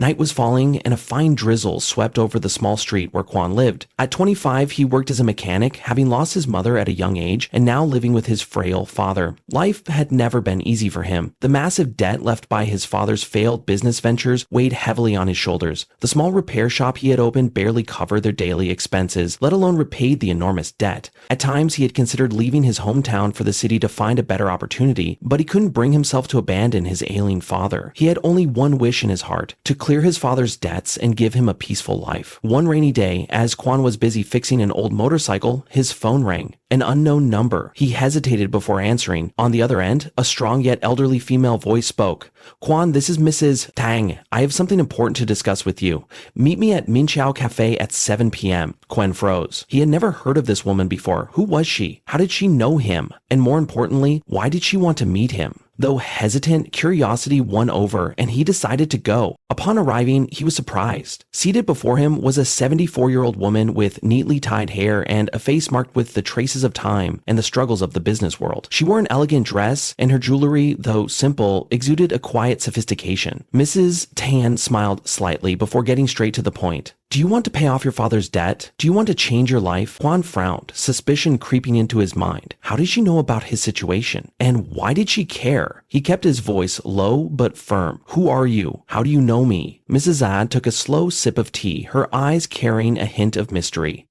Night was falling and a fine drizzle swept over the small street where Quân lived. At 25, he worked as a mechanic, having lost his mother at a young age and now living with his frail father. Life had never been easy for him. The massive debt left by his father's failed business ventures weighed heavily on his shoulders. The small repair shop he had opened barely covered their daily expenses, let alone repaid the enormous debt. At times, he had considered leaving his hometown for the city to find a better opportunity, but he couldn't bring himself to abandon his ailing father. He had only one wish in his heart: to clear his father's debts and give him a peaceful life. One rainy day, as Quân was busy fixing an old motorcycle, his phone rang. An unknown number. He hesitated before answering. On the other end, a strong yet elderly female voice spoke. "Quân, this is Mrs. Thanh. I have something important to discuss with you. Meet me at Minh Châu Café at 7 p.m. Quân froze. He had never heard of this woman before. Who was she? How did she know him? And more importantly, why did she want to meet him? Though hesitant, curiosity won over, and he decided to go. Upon arriving, he was surprised. Seated before him was a 74-year-old woman with neatly tied hair and a face marked with the traces of time and the struggles of the business world. She wore an elegant dress, and her jewelry, though simple, exuded a quiet sophistication. Mrs. Thanh smiled slightly before getting straight to the point. "Do you want to pay off your father's debt? Do you want to change your life?" Quân frowned, suspicion creeping into his mind. How did she know about his situation? And why did she care? He kept his voice low but firm. "Who are you? How do you know me?" Mrs. Zad took a slow sip of tea, her eyes carrying a hint of mystery.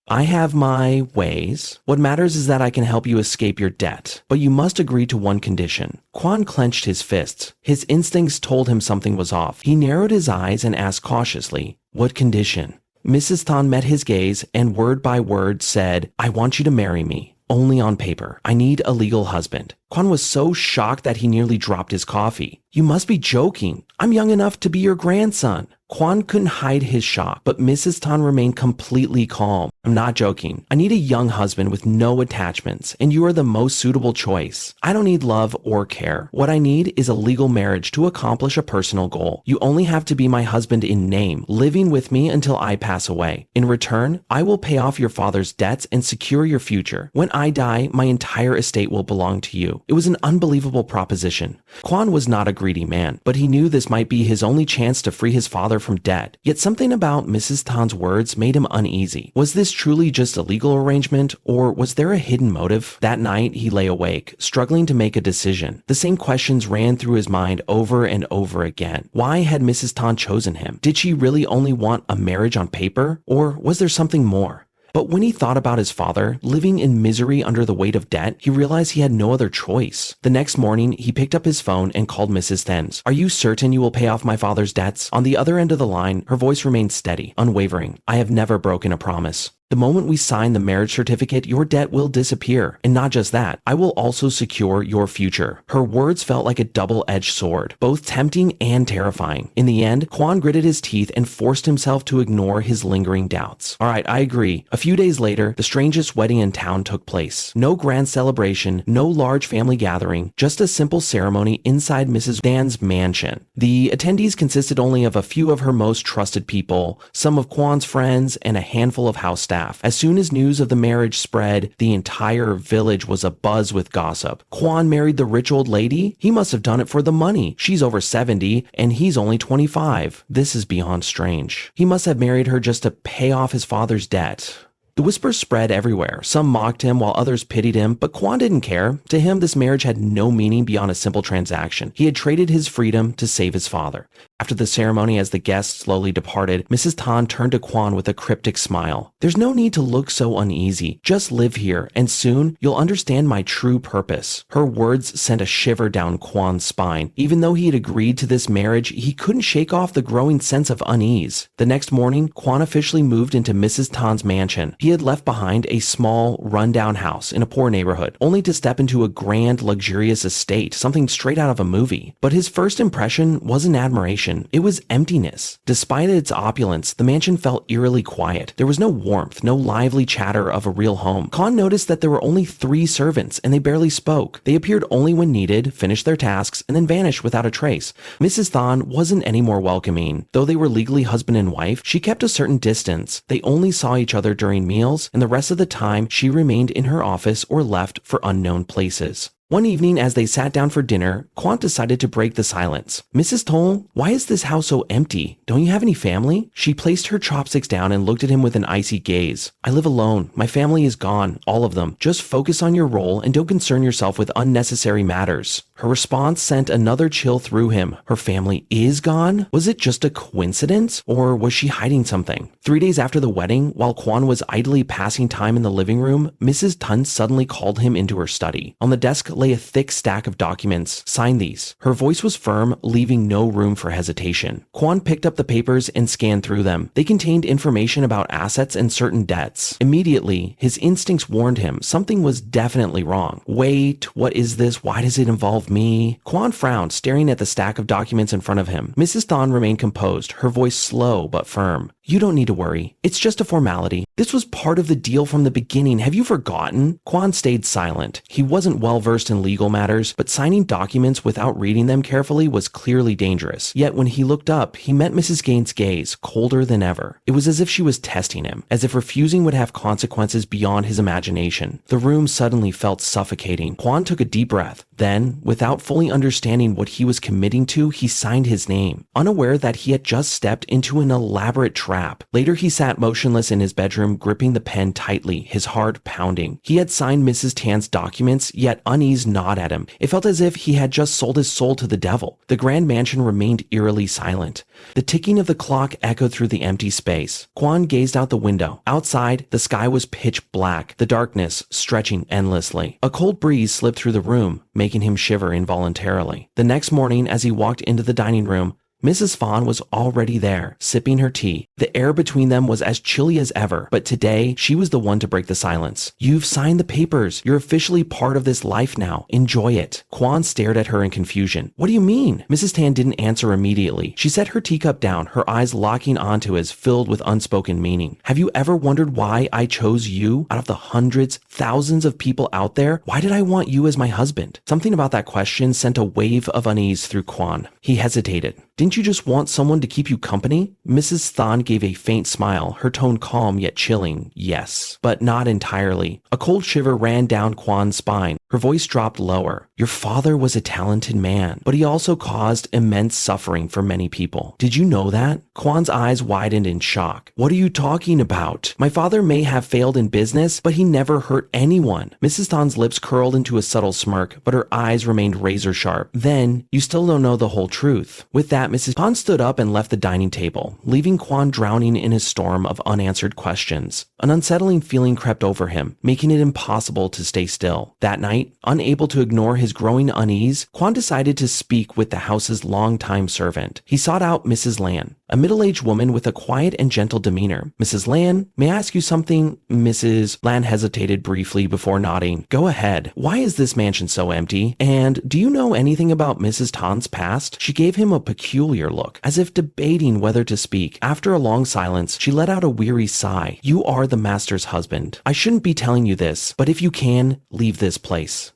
"I have my ways. What matters is that I can help you escape your debt. But you must agree to one condition." Quân clenched his fists. His instincts told him something was off. He narrowed his eyes and asked cautiously, "What condition?" Mrs. Thanh met his gaze and word by word said, "I want you to marry me. Only on paper. I need a legal husband." Quân was so shocked that he nearly dropped his coffee. "You must be joking. I'm young enough to be your grandson." Quân couldn't hide his shock, but Mrs. Thanh remained completely calm. "I'm not joking. I need a young husband with no attachments, and you are the most suitable choice. I don't need love or care. What I need is a legal marriage to accomplish a personal goal. You only have to be my husband in name, living with me until I pass away. In return, I will pay off your father's debts and secure your future. When I die, my entire estate will belong to you." It was an unbelievable proposition. Quân was not a greedy man, but he knew this might be his only chance to free his father from debt. Yet something about Mrs. Than's words made him uneasy. Was this truly just a legal arrangement, or was there a hidden motive? That night, he lay awake, struggling to make a decision. The same questions ran through his mind over and over again. Why had Mrs. Thanh chosen him? Did she really only want a marriage on paper, or was there something more? But when he thought about his father, living in misery under the weight of debt, he realized he had no other choice. The next morning, he picked up his phone and called Mrs. Than's. "Are you certain you will pay off my father's debts?" On the other end of the line, her voice remained steady, unwavering. "I have never broken a promise. The moment we sign the marriage certificate, your debt will disappear. And not just that, I will also secure your future." Her words felt like a double-edged sword, both tempting and terrifying. In the end, Quân gritted his teeth and forced himself to ignore his lingering doubts. "All right, I agree." A few days later, the strangest wedding in town took place. No grand celebration, no large family gathering, just a simple ceremony inside Mrs. Dan's mansion. The attendees consisted only of a few of her most trusted people, some of Quan's friends, and a handful of house staff. As soon as news of the marriage spread, the entire village was abuzz with gossip. Quân married the rich old lady? He must have done it for the money. She's over 70, and he's only 25. This is beyond strange. He must have married her just to pay off his father's debt. The whispers spread everywhere. Some mocked him while others pitied him, but Quân didn't care. To him, this marriage had no meaning beyond a simple transaction. He had traded his freedom to save his father. After the ceremony, as the guests slowly departed, Mrs. Thanh turned to Quân with a cryptic smile. "There's no need to look so uneasy. Just live here, and soon you'll understand my true purpose." Her words sent a shiver down Quan's spine. Even though he had agreed to this marriage, he couldn't shake off the growing sense of unease. The next morning, Quân officially moved into Mrs. Than's mansion. He had left behind a small, run-down house in a poor neighborhood, only to step into a grand, luxurious estate, something straight out of a movie. But his first impression wasn't admiration. It was emptiness. Despite its opulence, the mansion felt eerily quiet. There was no warmth, no lively chatter of a real home. Quân noticed that there were only 3 servants, and they barely spoke. They appeared only when needed, finished their tasks, and then vanished without a trace. Mrs. Thanh wasn't any more welcoming. Though they were legally husband and wife, she kept a certain distance. They only saw each other during meals, and the rest of the time she remained in her office or left for unknown places. One evening, as they sat down for dinner, Quan decided to break the silence. Mrs. Toll, why is this house so empty? Don't you have any family? She placed her chopsticks down and looked at him with an icy gaze. I live alone. My family is gone, all of them. Just focus on your role and don't concern yourself with unnecessary matters. Her response sent another chill through him. Her family is gone? Was it just a coincidence? Or was she hiding something? 3 days after the wedding, while Quan was idly passing time in the living room, Mrs. Tun suddenly called him into her study. On the desk lay a thick stack of documents. Sign these. Her voice was firm, leaving no room for hesitation. Quan picked up the papers and scanned through them. They contained information about assets and certain debts. Immediately, his instincts warned him something was definitely wrong. Wait, what is this? Why does it involve me? Quan frowned, staring at the stack of documents in front of him. Mrs. Thon remained composed, her voice slow but firm. You don't need to worry. It's just a formality. This was part of the deal from the beginning. Have you forgotten? Quan stayed silent. He wasn't well versed in legal matters, but signing documents without reading them carefully was clearly dangerous. Yet when he looked up, he met Mrs. Gaines' gaze, colder than ever. It was as if she was testing him, as if refusing would have consequences beyond his imagination. The room suddenly felt suffocating. Quan took a deep breath. Then, without fully understanding what he was committing to, he signed his name, unaware that he had just stepped into an elaborate trap. Later, he sat motionless in his bedroom, gripping the pen tightly, his heart pounding. He had signed Mrs. Tan's documents, yet unease gnawed at him. It felt as if he had just sold his soul to the devil. The grand mansion remained eerily silent. The ticking of the clock echoed through the empty space. Quan gazed out the window. Outside, the sky was pitch black, the darkness stretching endlessly. A cold breeze slipped through the room, making him shiver involuntarily. The next morning, as he walked into the dining room, Mrs. Fawn was already there, sipping her tea. The air between them was as chilly as ever, but today she was the one to break the silence. You've signed the papers. You're officially part of this life now. Enjoy it. Quan stared at her in confusion. What do you mean? Mrs. Tan didn't answer immediately. She set her teacup down, her eyes locking onto his, filled with unspoken meaning. Have you ever wondered why I chose you out of the hundreds, thousands of people out there? Why did I want you as my husband? Something about that question sent a wave of unease through Quan. He hesitated. Didn't you just want someone to keep you company? Mrs. Thon gave a faint smile, her tone calm yet chilling. Yes, but not entirely. A cold shiver ran down Quan's spine. Her voice dropped lower. Your father was a talented man, but he also caused immense suffering for many people. Did you know that? Quan's eyes widened in shock. What are you talking about? My father may have failed in business, but he never hurt anyone. Mrs. Thon's lips curled into a subtle smirk, but her eyes remained razor sharp. Then, you still don't know the whole truth. With that, Mrs. Thon stood up and left the dining table, leaving Quan drowning in his storm of unanswered questions. An unsettling feeling crept over him, making it impossible to stay still. That night, unable to ignore his growing unease, Quan decided to speak with the house's longtime servant. He sought out Mrs. Lan, a middle-aged woman with a quiet and gentle demeanor. Mrs. Lan, may I ask you something? Mrs. Lan hesitated briefly before nodding. Go ahead. Why is this mansion so empty? And do you know anything about Mrs. Tan's past? She gave him a peculiar look, as if debating whether to speak. After a long silence, she let out a weary sigh. You are the master's husband. I shouldn't be telling you this, but if you can, leave this place.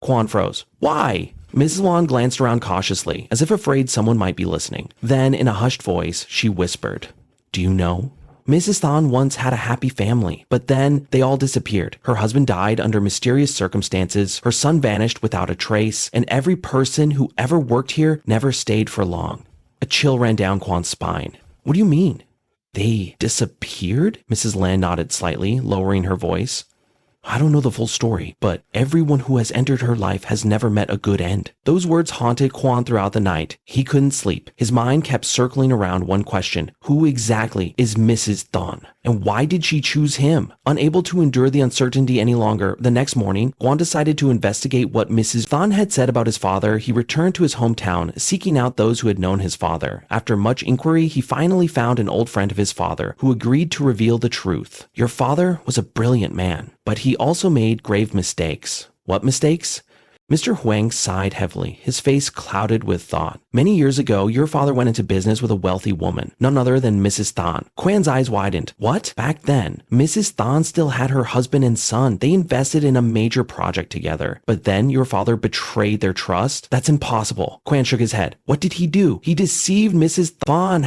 Quan froze. Why? Mrs. Lan glanced around cautiously, as if afraid someone might be listening. Then, in a hushed voice, she whispered, Do you know? Mrs. Thon once had a happy family, but then they all disappeared. Her husband died under mysterious circumstances, her son vanished without a trace, and every person who ever worked here never stayed for long. A chill ran down Quan's spine. What do you mean? They disappeared? Mrs. Lan nodded slightly, lowering her voice. I don't know the full story, but everyone who has entered her life has never met a good end. Those words haunted Quan throughout the night. He couldn't sleep. His mind kept circling around one question. Who exactly is Mrs. Thon? And why did she choose him? Unable to endure the uncertainty any longer, the next morning, Quan decided to investigate what Mrs. Thon had said about his father. He returned to his hometown, seeking out those who had known his father. After much inquiry, he finally found an old friend of his father, who agreed to reveal the truth. Your father was a brilliant man, but he also made grave mistakes. What mistakes? Mr. Huang sighed heavily, his face clouded with thought. Many years ago, your father went into business with a wealthy woman, none other than Mrs. Thon. Quan's eyes widened. What? Back then, Mrs. Thon still had her husband and son. They invested in a major project together. But then your father betrayed their trust? That's impossible. Quan shook his head. What did he do? He deceived Mrs. Thon,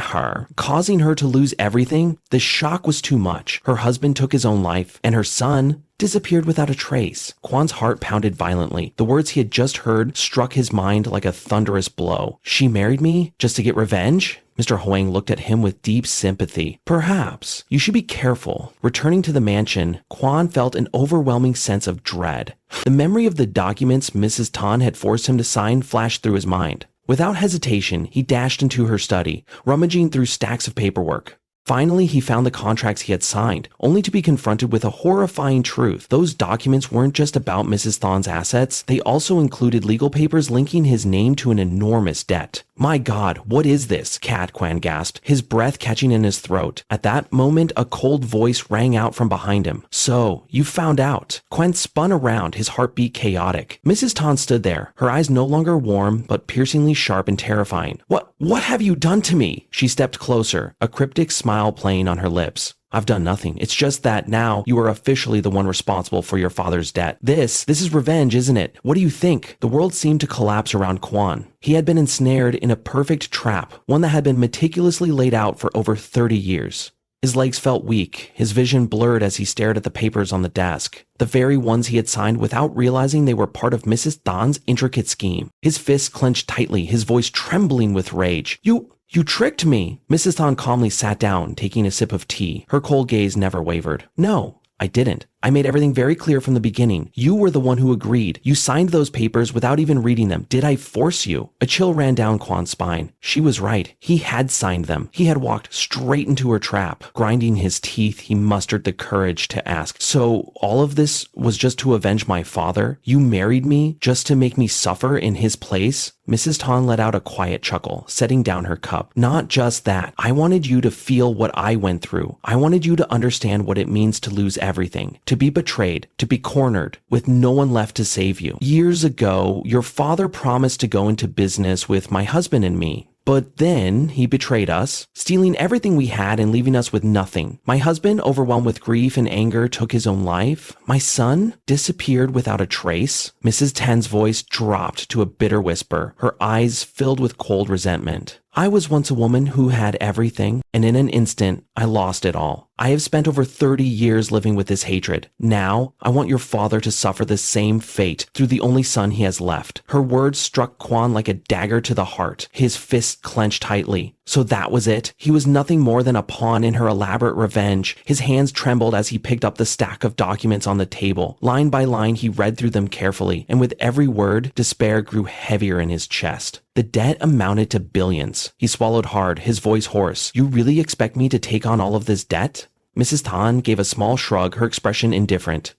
causing her to lose everything. The shock was too much. Her husband took his own life, and her son disappeared without a trace. Kwan's heart pounded violently. The words he had just heard struck his mind like a thunderous blow. She married me just to get revenge? Mr. Huang looked at him with deep sympathy. Perhaps. You should be careful. Returning to the mansion, Kwan felt an overwhelming sense of dread. The memory of the documents Mrs. Tan had forced him to sign flashed through his mind. Without hesitation, he dashed into her study, rummaging through stacks of paperwork. Finally, he found the contracts he had signed, only to be confronted with a horrifying truth. Those documents weren't just about Mrs. Thon's assets, they also included legal papers linking his name to an enormous debt. My God, what is this? Kwan gasped, his breath catching in his throat. At that moment, a cold voice rang out from behind him. So, you found out. Kwan spun around, his heartbeat chaotic. Mrs. Tan stood there, her eyes no longer warm, but piercingly sharp and terrifying. What have you done to me? She stepped closer, a cryptic smile playing on her lips. I've done nothing. It's just that now you are officially the one responsible for your father's debt. This is revenge, isn't it? What do you think? The world seemed to collapse around Kwan. He had been ensnared in a perfect trap, one that had been meticulously laid out for over 30 years. His legs felt weak, his vision blurred as he stared at the papers on the desk, the very ones he had signed without realizing they were part of Mrs. Tan's intricate scheme. His fists clenched tightly, his voice trembling with rage. You tricked me. Mrs. Tan calmly sat down, taking a sip of tea. Her cold gaze never wavered. No, I didn't. I made everything very clear from the beginning. You were the one who agreed. You signed those papers without even reading them. Did I force you? A chill ran down Kwan's spine. She was right. He had signed them. He had walked straight into her trap. Grinding his teeth, he mustered the courage to ask, so all of this was just to avenge my father? You married me just to make me suffer in his place? Mrs. Tan let out a quiet chuckle, setting down her cup. Not just that. I wanted you to feel what I went through. I wanted you to understand what it means to lose everything, to be betrayed, to be cornered, with no one left to save you. Years ago, your father promised to go into business with my husband and me. But then he betrayed us, stealing everything we had and leaving us with nothing. My husband, overwhelmed with grief and anger, took his own life. My son disappeared without a trace. Mrs. Tan's voice dropped to a bitter whisper, her eyes filled with cold resentment. I was once a woman who had everything, and in an instant, I lost it all. I have spent over 30 years living with this hatred. Now, I want your father to suffer the same fate through the only son he has left. Her words struck Kwan like a dagger to the heart, his fists clenched tightly. So that was it. He was nothing more than a pawn in her elaborate revenge. His hands trembled as he picked up the stack of documents on the table. Line by line, he read through them carefully, and with every word, despair grew heavier in his chest. The debt amounted to billions. He swallowed hard, his voice hoarse. You really expect me to take on all of this debt? Mrs. Tan gave a small shrug, her expression indifferent.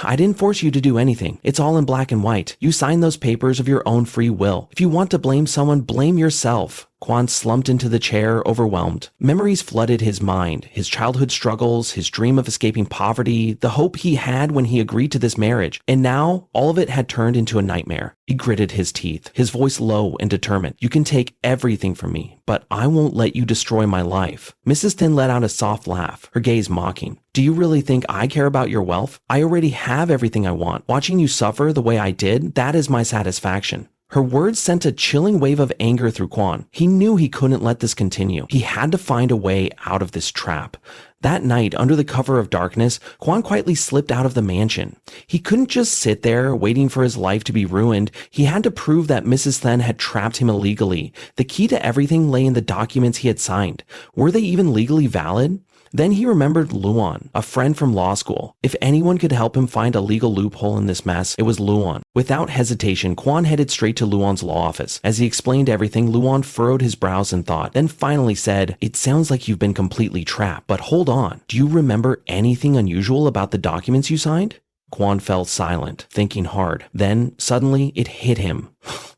I didn't force you to do anything. It's all in black and white. You signed those papers of your own free will. If you want to blame someone, blame yourself. Kwan slumped into the chair, overwhelmed. Memories flooded his mind, his childhood struggles, his dream of escaping poverty, the hope he had when he agreed to this marriage. And now, all of it had turned into a nightmare. He gritted his teeth, his voice low and determined. You can take everything from me, but I won't let you destroy my life. Mrs. Tin let out a soft laugh, her gaze mocking. Do you really think I care about your wealth? I already have everything I want. Watching you suffer the way I did, that is my satisfaction. Her words sent a chilling wave of anger through Kwan. He knew he couldn't let this continue. He had to find a way out of this trap. That night, under the cover of darkness, Kwan quietly slipped out of the mansion. He couldn't just sit there waiting for his life to be ruined. He had to prove that Mrs. Then had trapped him illegally. The key to everything lay in the documents he had signed. Were they even legally valid? Then he remembered Luan, a friend from law school. If anyone could help him find a legal loophole in this mess, it was Luan. Without hesitation, Kwan headed straight to Luan's law office. As he explained everything, Luan furrowed his brows in thought, then finally said, It sounds like you've been completely trapped, but hold on. Do you remember anything unusual about the documents you signed? Kwan fell silent, thinking hard. Then, suddenly, it hit him.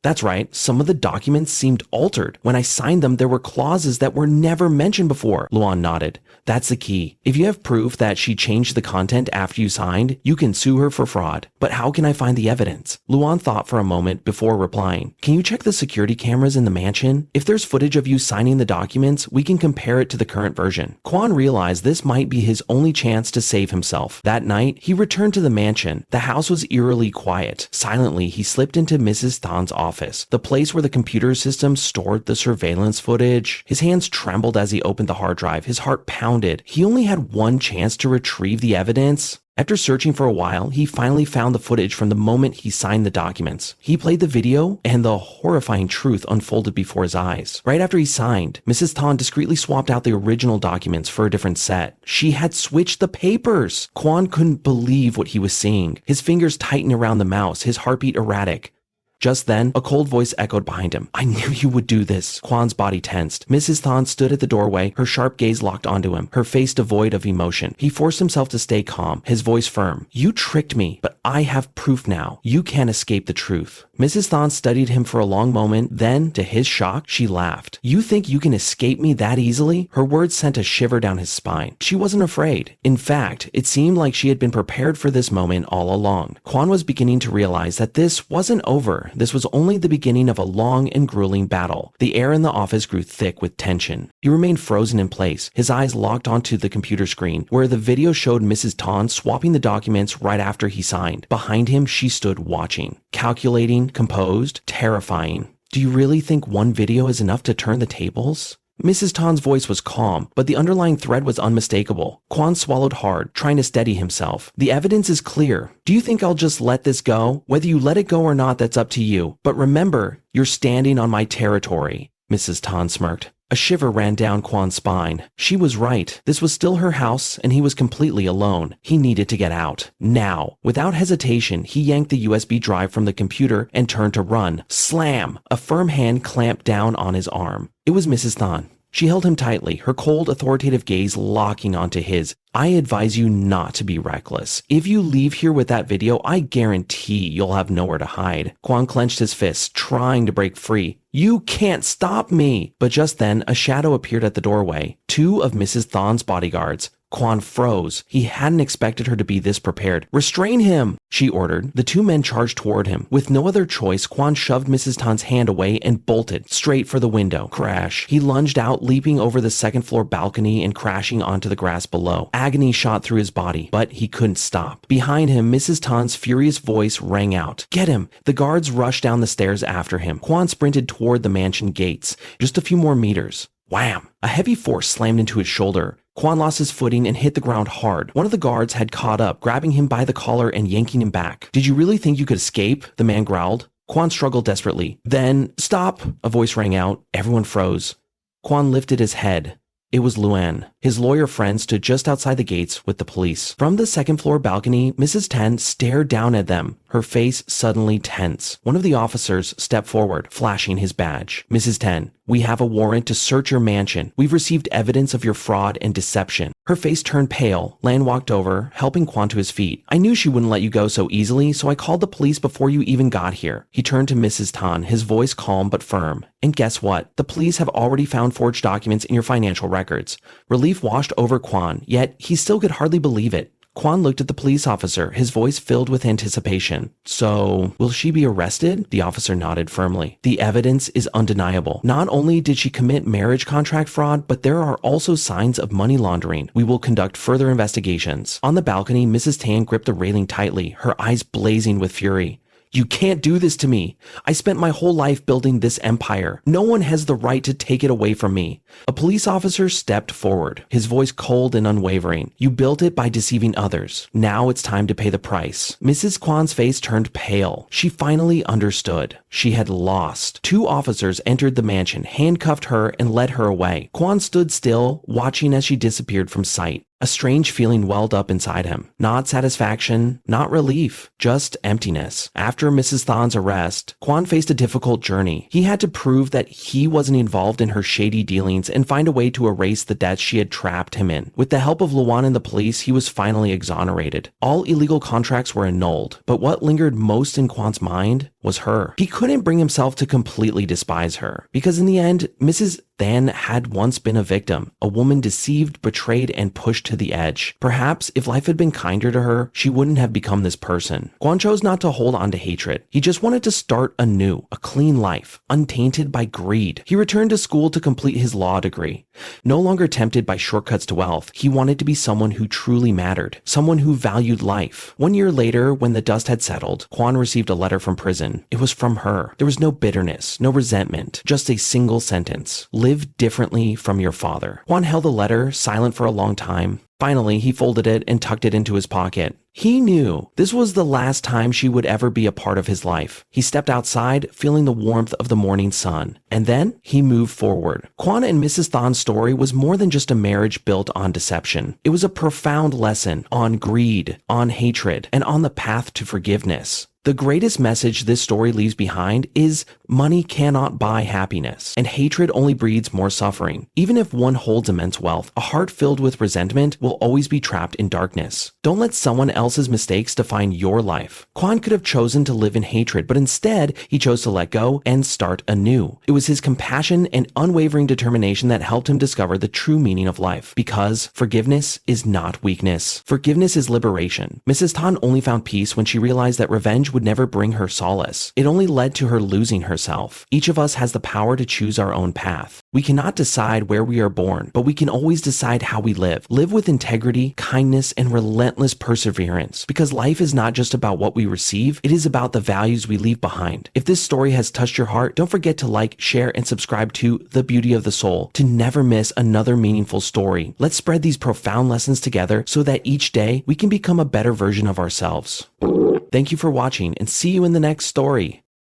That's right, some of the documents seemed altered. When I signed them, there were clauses that were never mentioned before. Luan nodded. That's the key. If you have proof that she changed the content after you signed, you can sue her for fraud. But how can I find the evidence? Luan thought for a moment before replying. Can you check the security cameras in the mansion? If there's footage of you signing the documents, we can compare it to the current version. Kwan realized this might be his only chance to save himself. That night, he returned to the mansion. The house was eerily quiet. Silently, he slipped into Mrs. Tan's office, the place where the computer system stored the surveillance footage. His hands trembled as he opened the hard drive. His heart pounded. He only had one chance to retrieve the evidence. After searching for a while, he finally found the footage from the moment he signed the documents. He played the video, and the horrifying truth unfolded before his eyes. Right after he signed, Mrs. Thanh discreetly swapped out the original documents for a different set. She had switched the papers! Quân couldn't believe what he was seeing. His fingers tightened around the mouse, his heartbeat erratic. Just then, a cold voice echoed behind him. "I knew you would do this." Quan's body tensed. Mrs. Thanh stood at the doorway, her sharp gaze locked onto him, her face devoid of emotion. He forced himself to stay calm, his voice firm. "You tricked me, but I have proof now. You can't escape the truth." Mrs. Thanh studied him for a long moment, then, to his shock, she laughed. "You think you can escape me that easily?" Her words sent a shiver down his spine. She wasn't afraid. In fact, it seemed like she had been prepared for this moment all along. Quân was beginning to realize that this wasn't over. This was only the beginning of a long and grueling battle. The air in the office grew thick with tension. He remained frozen in place, his eyes locked onto the computer screen, where the video showed Mrs. Thanh swapping the documents right after he signed. Behind him, she stood watching, calculating, composed, terrifying. "Do you really think one video is enough to turn the tables?" Mrs. Than's voice was calm, but the underlying thread was unmistakable. Quân swallowed hard, trying to steady himself. "The evidence is clear. Do you think I'll just let this go? Whether you let it go or not, that's up to you. But remember, you're standing on my territory." Mrs. Thanh smirked. A shiver ran down Quan's spine. She was right. This was still her house, and he was completely alone. He needed to get out. Now. Without hesitation, he yanked the USB drive from the computer and turned to run. Slam! A firm hand clamped down on his arm. It was Mrs. Thanh. She held him tightly, her cold, authoritative gaze locking onto his. "I advise you not to be reckless. If you leave here with that video, I guarantee you'll have nowhere to hide." Quân clenched his fists, trying to break free. "You can't stop me!" But just then, a shadow appeared at the doorway. Two of Mrs. Than's bodyguards. Quân froze. He hadn't expected her to be this prepared. "Restrain him!" she ordered. The two men charged toward him. With no other choice, Quân shoved Mrs. Than's hand away and bolted, straight for the window. Crash. He lunged out, leaping over the second-floor balcony and crashing onto the grass below. Agony shot through his body, but he couldn't stop. Behind him, Mrs. Than's furious voice rang out. "Get him!" The guards rushed down the stairs after him. Quân sprinted toward the mansion gates. Just a few more meters. Wham! A heavy force slammed into his shoulder. Quân lost his footing and hit the ground hard. One of the guards had caught up, grabbing him by the collar and yanking him back. "Did you really think you could escape?" the man growled. Quân struggled desperately. Then, "Stop!" a voice rang out. Everyone froze. Quân lifted his head. It was Luan. His lawyer friend stood just outside the gates with the police. From the second-floor balcony, Mrs. Thanh stared down at them, her face suddenly tense. One of the officers stepped forward, flashing his badge. "Mrs. Thanh, we have a warrant to search your mansion. We've received evidence of your fraud and deception." Her face turned pale. Lan walked over, helping Quân to his feet. "I knew she wouldn't let you go so easily, so I called the police before you even got here." He turned to Mrs. Thanh, his voice calm but firm. "And guess what? The police have already found forged documents in your financial records." Relief washed over Quân, yet he still could hardly believe it. Quân looked at the police officer, his voice filled with anticipation. "So, will she be arrested?" The officer nodded firmly. "The evidence is undeniable. Not only did she commit marriage contract fraud, but there are also signs of money laundering. We will conduct further investigations." On the balcony, Mrs. Thanh gripped the railing tightly, her eyes blazing with fury. "You can't do this to me. I spent my whole life building this empire. No one has the right to take it away from me." A police officer stepped forward, his voice cold and unwavering. "You built it by deceiving others. Now it's time to pay the price." Mrs. Quan's face turned pale. She finally understood. She had lost. Two officers entered the mansion, handcuffed her, and led her away. Quân stood still, watching as she disappeared from sight. A strange feeling welled up inside him. Not satisfaction, not relief, just emptiness. After Mrs. Than's arrest, Quân faced a difficult journey. He had to prove that he wasn't involved in her shady dealings and find a way to erase the debts she had trapped him in. With the help of Luan and the police, he was finally exonerated. All illegal contracts were annulled, but what lingered most in Quan's mind was her. He couldn't bring himself to completely despise her, because in the end, Mrs. Thanh had once been a victim, a woman deceived, betrayed, and pushed to the edge. Perhaps if life had been kinder to her, she wouldn't have become this person. Quân chose not to hold on to hatred. He just wanted to start anew, a clean life, untainted by greed. He returned to school to complete his law degree. No longer tempted by shortcuts to wealth, he wanted to be someone who truly mattered, someone who valued life. 1 year later, when the dust had settled, Quân received a letter from prison. It was from her. There was no bitterness, no resentment, just a single sentence. "Live differently from your father." Quân held the letter, silent for a long time. Finally, he folded it and tucked it into his pocket. He knew this was the last time she would ever be a part of his life. He stepped outside, feeling the warmth of the morning sun. And then he moved forward. Quan and Mrs. Thon's story was more than just a marriage built on deception. It was a profound lesson on greed, on hatred, and on the path to forgiveness. The greatest message this story leaves behind is money cannot buy happiness, and hatred only breeds more suffering. Even if one holds immense wealth, a heart filled with resentment will always be trapped in darkness. Don't let someone else's mistakes define your life. Quan could have chosen to live in hatred, but instead he chose to let go and start anew. It was his compassion and unwavering determination that helped him discover the true meaning of life, because forgiveness is not weakness. Forgiveness is liberation. Mrs. Thon only found peace when she realized that revenge would never bring her solace. It only led to her losing herself. Each of us has the power to choose our own path. We cannot decide where we are born, but we can always decide how we live. Live with integrity, kindness, and relentless perseverance. Because life is not just about what we receive, it is about the values we leave behind. If this story has touched your heart, don't forget to like, share, and subscribe to The Beauty of the Soul to never miss another meaningful story. Let's spread these profound lessons together so that each day we can become a better version of ourselves. Thank you for watching, and see you in the next story.